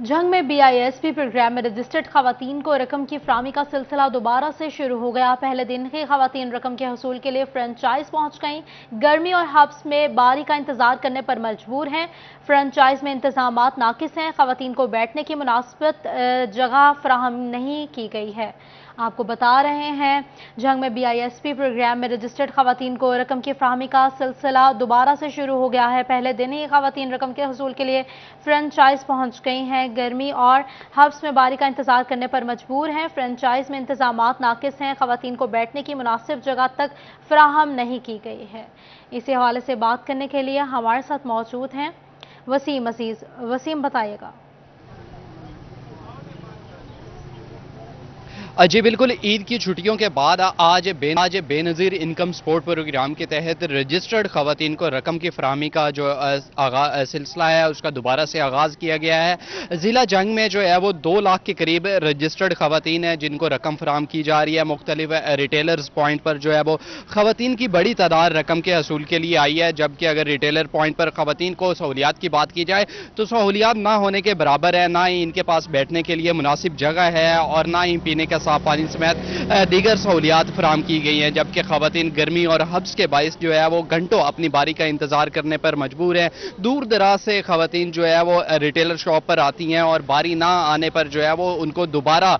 जंग में BISP programme में रजिस्टर्ड खवातीन को रकम की फराहमी का सिलसिला दोबारा से शुरू हो गया। पहले दिन ही खवातीन रकम के हसूल के लिए फ्रेंचाइज पहुंच गईं। गर्मी और हब्स में बारी का इंतजार करने पर मजबूर हैं। फ्रेंचाइज में इंतजामात नाकिस हैं। खवातीन को बैठने की मुनासिब जगह फराहम नहीं की गई है। आपको बता रहे हैं, जंग में बीआईएसपी प्रोग्राम में रजिस्टर्ड खवातीन को रकम की फराहमी का सिलसिला दोबारा से शुरू हो गया है। पहले दिन ही खवातीन रकम के हसूल के लिए फ्रेंचाइज पहुंच गई हैं। गर्मी और हब्स में बारी का इंतजार करने पर मजबूर हैं। फ्रेंचाइज में इंतजामात नाकिस हैं। खवातीन को बैठने की मुनासिब जगह तक फराहम नहीं की गई है। इसी हवाले से बात करने के लिए हमारे साथ मौजूद हैं वसीम अजीज। वसीम, बताइएगा। जी बिल्कुल, ईद की छुट्टियों के बाद आज बेनज़ीर इनकम सपोर्ट प्रोग्राम के तहत रजिस्टर्ड खवातीन को रकम की फराहमी का जो सिलसिला है उसका दोबारा से आगाज़ किया गया है। ज़िला जंग में जो है वो 2 लाख के करीब रजिस्टर्ड खवातीन हैं जिनको रकम फराहम की जा रही है। मुख्तलिफ रिटेलर्स पॉइंट पर जो है वो खवातीन की बड़ी तादाद रकम के हसूल के लिए आई है, जबकि अगर रिटेलर पॉइंट पर खवातीन को सहूलियात की बात की जाए तो सहूलियात ना होने के बराबर है। ना ही इनके पास बैठने के लिए मुनासिब जगह है और ना ही पीने का साफ पानी समेत दीगर सहूलियात फराम की गई हैं, जबकि खवातीन गर्मी और हब्स के बाइस जो है वो घंटों अपनी बारी का इंतजार करने पर मजबूर हैं। दूर दराज से खवातीन जो है वो रिटेलर शॉप पर आती हैं और बारी ना आने पर जो है वो उनको दोबारा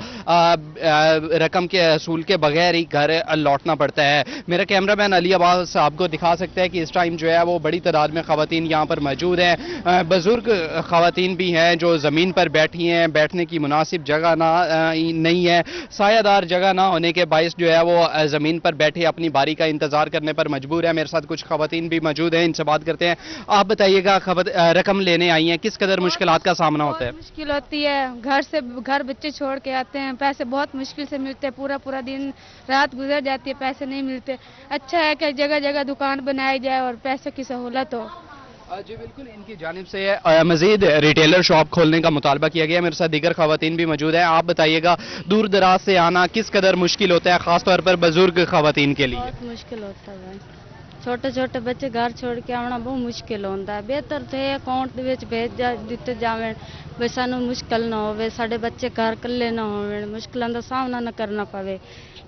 रकम के हसूल के बगैर ही घर लौटना पड़ता है। मेरा कैमरामैन अली अब्बास आपको दिखा सकता है कि इस टाइम जो है वो बड़ी तादाद में खवातीन यहाँ पर मौजूद हैं। बुजुर्ग खवातीन भी हैं जो ज़मीन पर बैठी हैं, बैठने की मुनासिब जगह नहीं है। सायादार जगह ना होने के बायस जो है वो ज़मीन पर बैठे अपनी बारी का इंतजार करने पर मजबूर है। मेरे साथ कुछ खवातीन भी मौजूद हैं, इनसे बात करते हैं। आप बताइएगा, रकम लेने आई हैं, किस कदर मुश्किलात का सामना होता है? मुश्किल होती है, घर बच्चे छोड़ के आते हैं, पैसे बहुत मुश्किल से मिलते हैं, पूरा पूरा दिन रात गुजर जाती है, पैसे नहीं मिलते। अच्छा है कि जगह जगह दुकान बनाई जाए और पैसे की सहूलत हो। जी बिल्कुल, इनकी जानिब से मजीद रिटेलर शॉप खोलने का मुतालबा किया गया। मेरे साथ दीगर खवातीन भी मौजूद हैं। आप बताइएगा, दूर दराज से आना किस कदर मुश्किल होता है, खासतौर पर बुजुर्ग खवातीन के लिए? बहुत मुश्किल होता है, छोटे छोटे बच्चे घर छोड़ के आना बहुत मुश्किल होता है। बेहतर थे अकाउंट भेज दिते जावे, वे सानू मुश्किल ना हो, साडे बच्चे घर कल्ले ना हो, मुश्किलों का सामना न करना पवे।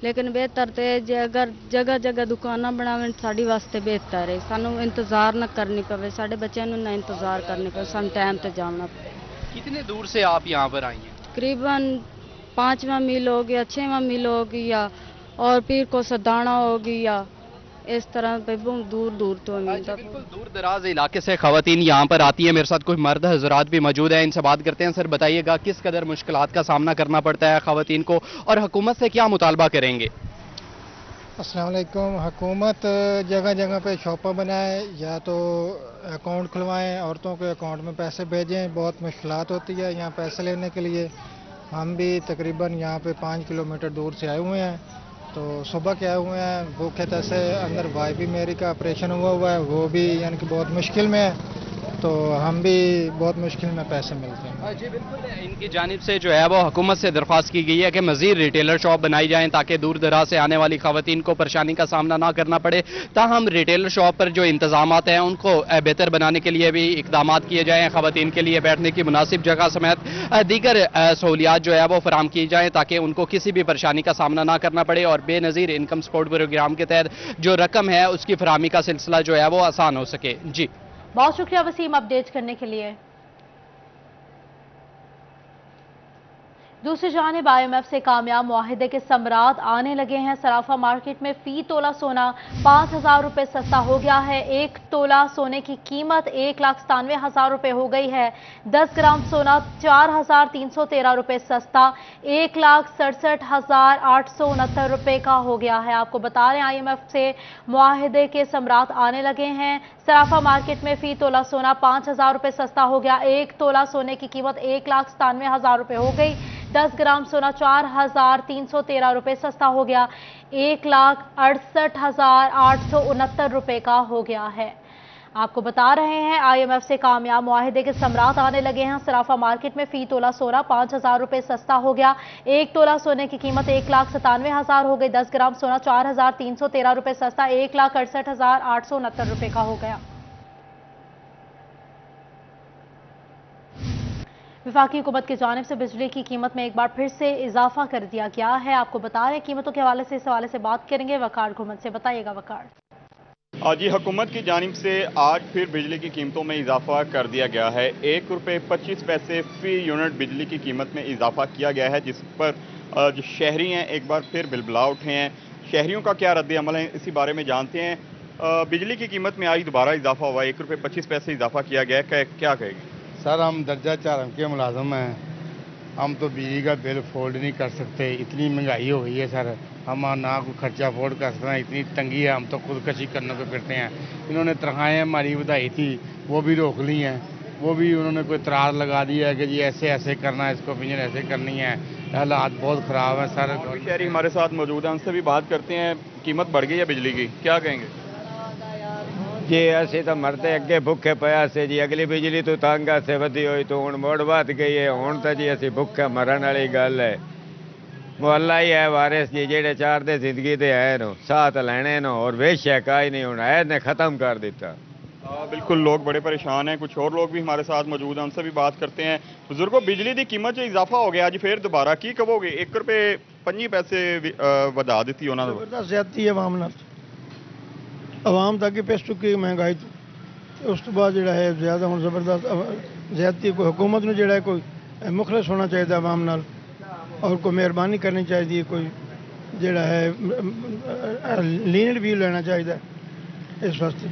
लेकिन बेहतर थे जे अगर जगह जगह दुकाना बनावे साड़ी वास्ते बेहतर है, सानू इंतजार न करनी पवे, साडे बच्चों न इंतजार करनी पवे, सानू टाइम ते जाना पवे। कितने दूर से आप यहाँ पर आई हैं? तकरीबन 5वां मील हो गया, 6वां मील हो गया और फिर को सदाना हो गया, इस तरह पे बहुत दूर दूर तो मिलता। बिल्कुल, दूर दराज इलाके से खवातीन यहाँ पर आती है। मेरे साथ कुछ मर्द हजरात भी मौजूद हैं, इनसे बात करते हैं। सर बताइएगा, किस कदर मुश्किलात का सामना करना पड़ता है खवातीन को और हुकूमत से क्या मुतालबा करेंगे? अस्सलाम वालेकुम। हुकूमत जगह जगह पे शॉपें बनाए या तो अकाउंट खुलवाएं, औरतों के अकाउंट में पैसे भेजें। बहुत मुश्किलात होती है यहाँ पैसे लेने के लिए। हम भी तकरीबन यहाँ पे 5 किलोमीटर दूर से आए हुए हैं, तो सुबह के आए हुए हैं भूखे तैसे। अंदर भाई भी मेरी का ऑपरेशन हुआ है, वो भी यानी कि बहुत मुश्किल में है, तो हम भी बहुत मुश्किल में पैसे मिलते हैं। जी बिल्कुल, इनकी जानिब से जो है वो हुकूमत से दरख्वास्त की गई है कि मज़ीद रिटेलर शॉप बनाई जाएं ताकि दूर दराज से आने वाली खवातीन को परेशानी का सामना ना करना पड़े। ताहम रिटेलर शॉप पर जो इंतजामात हैं उनको बेहतर बनाने के लिए भी इकदाम किए जाएँ। खवातीन के लिए बैठने की मुनासिब जगह समेत दीगर सहूलियात जो है वो फराम की जाएँ ताकि उनको किसी भी परेशानी का सामना ना करना पड़े और बेनज़ीर इनकम सपोर्ट प्रोग्राम के तहत जो रकम है उसकी फराहमी का सिलसिला जो है वो आसान हो सके। जी बहुत शुक्रिया वसीम, अपडेट करने के लिए। दूसरी जानिब IMF से कामयाब मुआहिदे के समरात आने लगे हैं। सराफा मार्केट में फी तोला सोना 5,000 रुपये सस्ता हो गया है। 1 तोला सोने की कीमत 1,97,000 रुपये हो गई है। 10 ग्राम सोना 4,313 रुपये सस्ता 1,67,869 रुपये का हो गया है। आपको बता रहे हैं, IMF से मुआहिदे के समरात आने लगे हैं। सराफा मार्केट में फी तोला सोना 5,000 रुपये सस्ता हो गया। 1 तोला सोने की कीमत 1,97,000 रुपये हो गई। 10 ग्राम सोना 4,313 रुपये सस्ता हो गया, 1,68,869 रुपये का हो गया है। आपको बता रहे हैं, IMF से कामयाब मुआहिदे के समरात आने लगे हैं। सराफा मार्केट में फी तोला सोना 5,000 रुपये सस्ता हो गया। 1 तोला सोने की कीमत 1,97,000 हो गई। 10 ग्राम सोना 4,313 रुपये सस्ता 1,68,869 रुपये का हो गया। वफाकी हुकूमत की जानिब से बिजली की कीमत में एक बार फिर से इजाफा कर दिया गया है। आपको बता रहे कीमतों के हवाले से इस हवाले से बात करेंगे वकार हुकूमत से। बताइएगा वकार। जी, हुकूमत की जानिब से आज फिर बिजली की कीमतों में इजाफा कर दिया गया है। 1 रुपये 25 पैसे फी यूनिट बिजली की कीमत में इजाफा किया गया है, जिस पर जो शहरी हैं एक बार फिर बिलबिला उठे हैं। शहरियों का क्या रद्द अमल है, इसी बारे में जानते हैं। बिजली की कीमत में आज दोबारा इजाफा हुआ है, 1 रुपये 25 पैसे इजाफा किया गया है, क्या कहेगी? सर, हम दर्जा 4 के मुलाजम हैं, हम तो बिजली का बिल अफोर्ड नहीं कर सकते। इतनी महंगाई हो गई है सर, हम ना कोई खर्चा अफोर्ड कर सकते हैं, इतनी तंगी है, हम तो खुदकशी करने को फिरते हैं। इन्होंने तनख्वाहें हमारी बढ़ाई थी, वो भी रोक ली हैं। वो भी उन्होंने कोई तरार लगा दिया है कि जी ऐसे ऐसे करना है, इसको पेंशन ऐसे करनी है। हालात बहुत ख़राब है सर। शहरी हमारे साथ मौजूद हैं, उनसे भी बात करते हैं। कीमत बढ़ गई है बिजली की, क्या कहेंगे? जी असी तो मरते अगे भुखे पिया से जी, अगली बिजली तो तंग से वधी हुई तो हुण मुड़ वध गई है। हुण तो जी असी भुखे मरण वाली गल है। मुहल्ला ही है वारिस जी, जेड़े चार दे जिंदगी दे है नो साथ लेने नो और वेश्या का ही नहीं, हुण ऐद ने खत्म कर दिता। बिल्कुल, लोग बड़े परेशान हैं। कुछ और लोग भी हमारे साथ मौजूद हैं, उनसे भी बात करते हैं। बुजुर्गों, बिजली की कीमत जो इजाफा हो गया अज फिर दोबारा की कहोगे? 1 रुपये 25 पैसे वधा दी उन्होंने। जबरदस्त ज्यादती है अवाम नाल, अवाम तक ही पिस चुकी महंगाई तो उस तो बाद जो है ज़्यादा हूँ जबरदस्त ज्यादती। कोई हुकूमत ने जो कोई मुखलस होना चाहिए अवाम नाल और कोई मेहरबानी करनी चाहिए, कोई जोड़ा है लीनियंट व्यू लेना चाहिए इस वास्ते।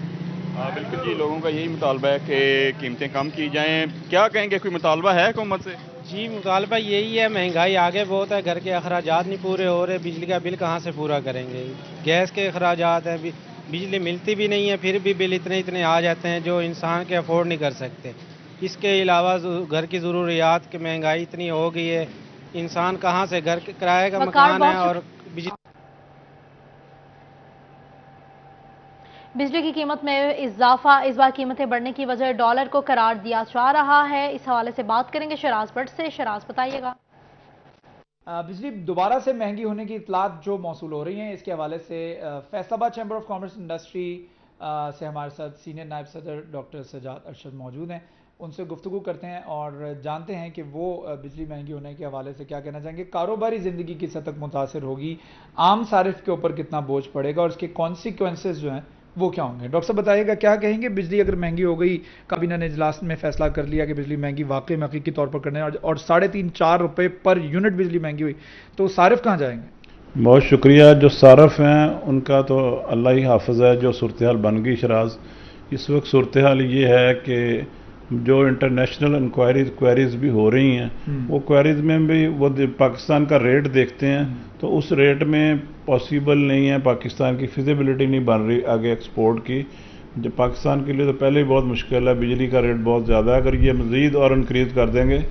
हाँ बिल्कुल जी, लोगों का यही मुतालबा है कि कीमतें कम की जाएं। क्या कहेंगे, कोई मुतालबा है हुकूमत से? जी, मुतालबा यही है, महंगाई आगे बहुत है, घर के अखराजात नहीं पूरे हो रहे, बिजली का बिल कहाँ से पूरा करेंगे? गैस के अखराजात हैं, बिजली मिलती भी नहीं है, फिर भी बिल इतने इतने आ जाते हैं जो इंसान के अफोर्ड नहीं कर सकते। इसके अलावा घर की ज़रूरियात की महंगाई इतनी हो गई है, इंसान कहाँ से घर किराए का मकान है और बिजली की कीमत में इजाफा। इस बार कीमतें बढ़ने की वजह डॉलर को करार दिया जा रहा है। इस हवाले से बात करेंगे शराज भट्ट से। शराज, बताइएगा। बिजली दोबारा से महंगी होने की इतलात जो मौसूल हो रही हैं, इसके हवाले से Faisalabad chamber of commerce industry से हमारे साथ सीनियर नायब सदर डॉक्टर सजाद अरशद मौजूद हैं। उनसे गुफ्तगू करते हैं और जानते हैं कि वो बिजली महंगी होने के हवाले से क्या कहना चाहेंगे। कारोबारी ज़िंदगी किस हद तक मुतासर होगी, आम सारिफ के ऊपर कितना बोझ पड़ेगा और इसके कॉन्सिक्वेंसेस जो हैं वो क्या होंगे। डॉक्टर साहब बताइएगा, क्या कहेंगे? बिजली अगर महंगी हो गई, काबीना ने इजलास में फैसला कर लिया कि बिजली महंगी वाकई में हकीकी तौर पर करने और 3.5-4 रुपये पर यूनिट बिजली महंगी हुई, तो सारिफ कहाँ जाएंगे? बहुत शुक्रिया। जो सारफ हैं उनका तो अल्लाह ही हाफिज़ है। जो सूरत हाल बन गई शराज, इस वक्त सूरत हाल ये है कि जो इंटरनेशनल क्वेरीज भी हो रही हैं, वो क्वेरीज में भी वो पाकिस्तान का रेट देखते हैं, तो उस रेट में पॉसिबल नहीं है, पाकिस्तान की फिजिबिलिटी नहीं बन रही आगे एक्सपोर्ट की। जो पाकिस्तान के लिए तो पहले ही बहुत मुश्किल है, बिजली का रेट बहुत ज़्यादा है। अगर ये मज़ीद और इंक्रीज़ कर देंगे,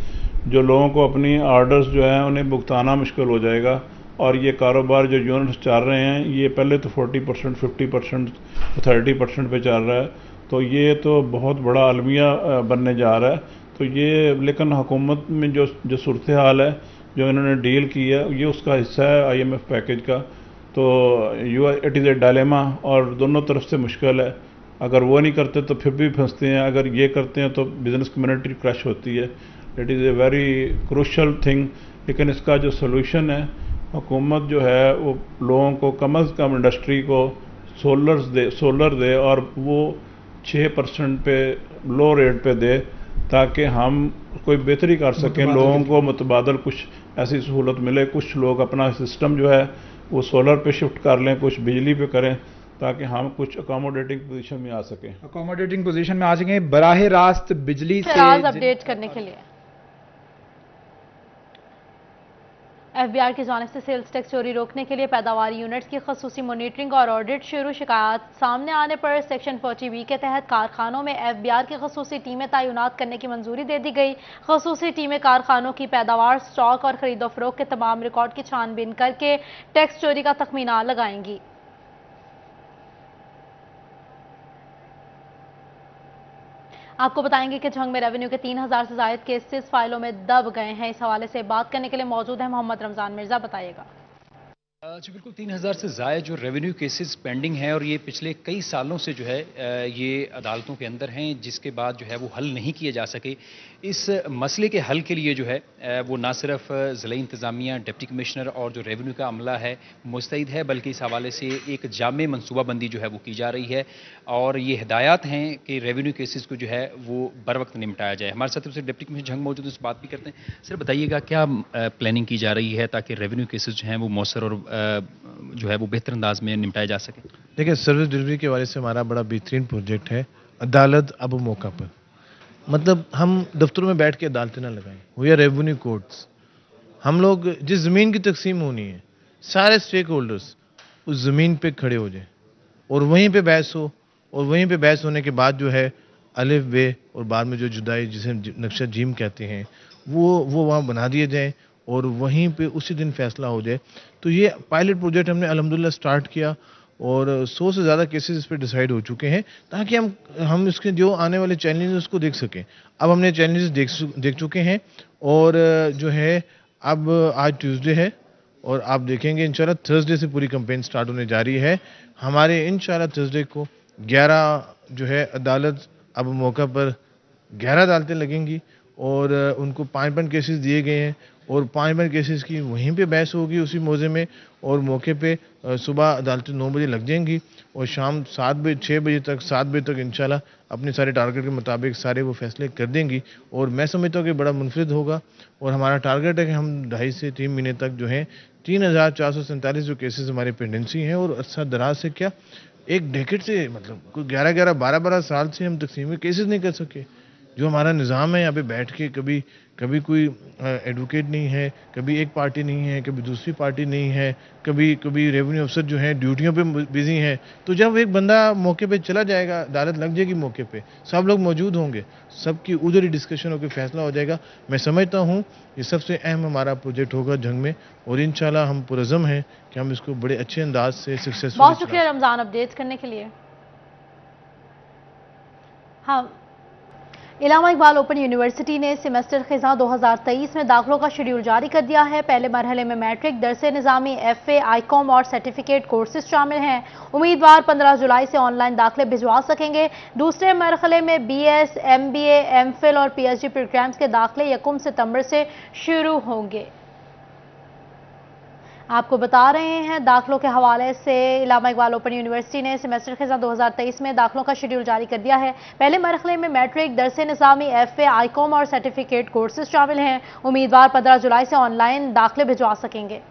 जो लोगों को अपनी आर्डर्स जो हैं उन्हें भुगताना मुश्किल हो जाएगा। और ये कारोबार जो यूनिट्स चल रहे हैं, ये पहले तो 40%, 50%, 30% पे चल रहा है, तो ये तो बहुत बड़ा अलमिया बनने जा रहा है। तो ये लेकिन हुकूमत में जो सूरत हाल है, जो इन्होंने डील की है, ये उसका हिस्सा है IMF पैकेज का। तो इट इज़ ए डायलेमा और दोनों तरफ से मुश्किल है। अगर वो नहीं करते तो फिर भी फंसते हैं, अगर ये करते हैं तो बिज़नेस कम्युनिटी क्रश होती है। It is a very crucial thing. लेकिन इसका जो सलूशन है, हुकूमत जो है वो लोगों को कम अज़ कम इंडस्ट्री को सोलर दे और वो 6% पे लो रेट पे दे, ताकि हम कोई बेहतरी कर सकें, लोगों को मुतबादल कुछ ऐसी सहूलत मिले। कुछ लोग अपना सिस्टम जो है वो सोलर पे शिफ्ट कर लें, कुछ बिजली पे करें, ताकि हम कुछ अकोमोडेटिंग पोजीशन में आ सकें। अकोमोडेटिंग पोजीशन में आ सकें बराह रास्त बिजली से। अपडेट करने के लिए FBI की जानिब से सेल्स टैक्स चोरी रोकने के लिए पैदावार यूनिट्स की खसूसी मॉनिटरिंग और ऑडिट शुरू। शिकायत सामने आने पर सेक्शन 40B के तहत कारखानों में FBI की खसूसी टीमें तैनात करने की मंजूरी दे दी गई। खसूसी टीमें कारखानों की पैदावार, स्टॉक और खरीदो फरोख्त के तमाम रिकॉर्ड की छानबीन करके टैक्स चोरी का तखमीना लगाएंगी। आपको बताएंगे कि झंग में रेवेन्यू के 3000 से ज्यादा केसेस फाइलों में दब गए हैं। इस हवाले से बात करने के लिए मौजूद है मोहम्मद रमजान मिर्जा। बताइएगा। जी बिल्कुल 3000 से ज़ायद जो रेवेन्यू केसेस पेंडिंग हैं और ये पिछले कई सालों से जो है ये अदालतों के अंदर हैं, जिसके बाद जो है वो हल नहीं किए जा सके। इस मसले के हल के लिए जो है वो ना सिर्फ ज़िला इंतज़ामिया, डिप्टी कमिश्नर और जो रेवेन्यू का अमला है मुस्तैद है, बल्कि इस हवाले से एक जामे मनसूबाबंदी जो है वो की जा रही है और ये हिदायत हैं कि रेवेन्यू केसेस को जो है वो बर वक्त निपटाया जाए। हमारे साथ उससे डिप्टी कमिश्नर झंग मौजूद है, उस बात भी करते हैं। सर बताइएगा क्या प्लानिंग की जा रही है ताकि रेवेन्यू केसेस जो हैं वो मौसर और जो है वो बेहतर अंदाज में निपटाया जा सके? देखिए, सर्विस डिलीवरी के हवाले से हमारा बड़ा बेहतरीन प्रोजेक्ट है अदालत अब मौका पर। मतलब हम दफ्तरों में बैठ के अदालतें ना लगाएं, वी आर रेवेन्यू कोर्ट्स। हम लोग जिस ज़मीन की तकसीम होनी है, सारे स्टेक होल्डर्स उस ज़मीन पे खड़े हो जाएं और वहीं पे बहस हो, और वहीं पे बहस होने के बाद जो है अलिफ बे और बाद में जो जुदाई जिसे नक्शा जीम कहते हैं वो वहाँ बना दिए जाएं और वहीं पे उसी दिन फैसला हो जाए। तो ये पायलट प्रोजेक्ट हमने अल्हम्दुलिल्लाह स्टार्ट किया और 100 से ज़्यादा केसेस इस पर डिसाइड हो चुके हैं ताकि हम इसके जो आने वाले चैलेंजेस उसको देख सकें। अब हमने चैलेंजेस देख चुके हैं और जो है अब आज ट्यूसडे है और आप देखेंगे इंशाल्लाह थर्सडे से पूरी कैंपेन स्टार्ट होने जा रही है। हमारे इंशाल्लाह थर्सडे को 11 जो है अदालत अब मौका पर 11 अदालतें लगेंगी और उनको 5 केसेस दिए गए हैं और 5 केसेस की वहीं पे बहस होगी उसी मौजे में और मौके पे सुबह अदालतें 9 बजे लग जाएंगी और शाम 6 बजे तक इंशाल्लाह अपने सारे टारगेट के मुताबिक सारे वो फैसले कर देंगी और मैं समझता हूँ कि बड़ा मुनफरिद होगा और हमारा टारगेट है कि हम 2.5 से 3 महीने तक जो है 3447 जो केसेस हमारे पेंडेंसी हैं और अरसा दराज से क्या एक डेकेड से मतलब कोई 11-11 12-12 साल से हम तकसीमी केसेस नहीं कर सके। जो हमारा निज़ाम है यहाँ पे बैठ के कभी कोई एडवोकेट नहीं है, कभी एक पार्टी नहीं है, कभी दूसरी पार्टी नहीं है, कभी रेवेन्यू अफसर जो हैं ड्यूटियों पे बिजी हैं। तो जब एक बंदा मौके पे चला जाएगा, अदालत लग जाएगी मौके पे, सब लोग मौजूद होंगे, सबकी उधर ही डिस्कशन होकर फैसला हो जाएगा। मैं समझता हूँ ये सबसे अहम हमारा प्रोजेक्ट होगा जंग में और इंशाल्लाह हम पुरज़म हैं कि हम इसको बड़े अच्छे अंदाज से सक्सेसफुल। बहुत शुक्रिया रमज़ान अपडेट करने के लिए। हाँ, इलामा इकबाल ओपन यूनिवर्सिटी ने सेमेस्टर ख़िज़ा 2023 में दाखिलों का शेड्यूल जारी कर दिया है। पहले मरहले में मैट्रिक, दरसे निज़ामी, FA, ICOM और सर्टिफिकेट कोर्सेज शामिल हैं। उम्मीदवार 15 जुलाई से ऑनलाइन दाखिले भिजवा सकेंगे। दूसरे मरहले में BS, MBA, MPhil और PhD प्रोग्राम्स के दाखिले 1 सितंबर से शुरू होंगे। आपको बता रहे हैं दाखिलों के हवाले से इलामा इकबाल ओपन यूनिवर्सिटी ने सेमेस्टर ख़िज़ा 2023 में दाखिलों का शेड्यूल जारी कर दिया है। पहले मरहले में मैट्रिक, दरसे निज़ामी, FA, ICOM और सर्टिफिकेट कोर्सेज शामिल हैं। उम्मीदवार 15 जुलाई से ऑनलाइन दाखिले भिजवा सकेंगे।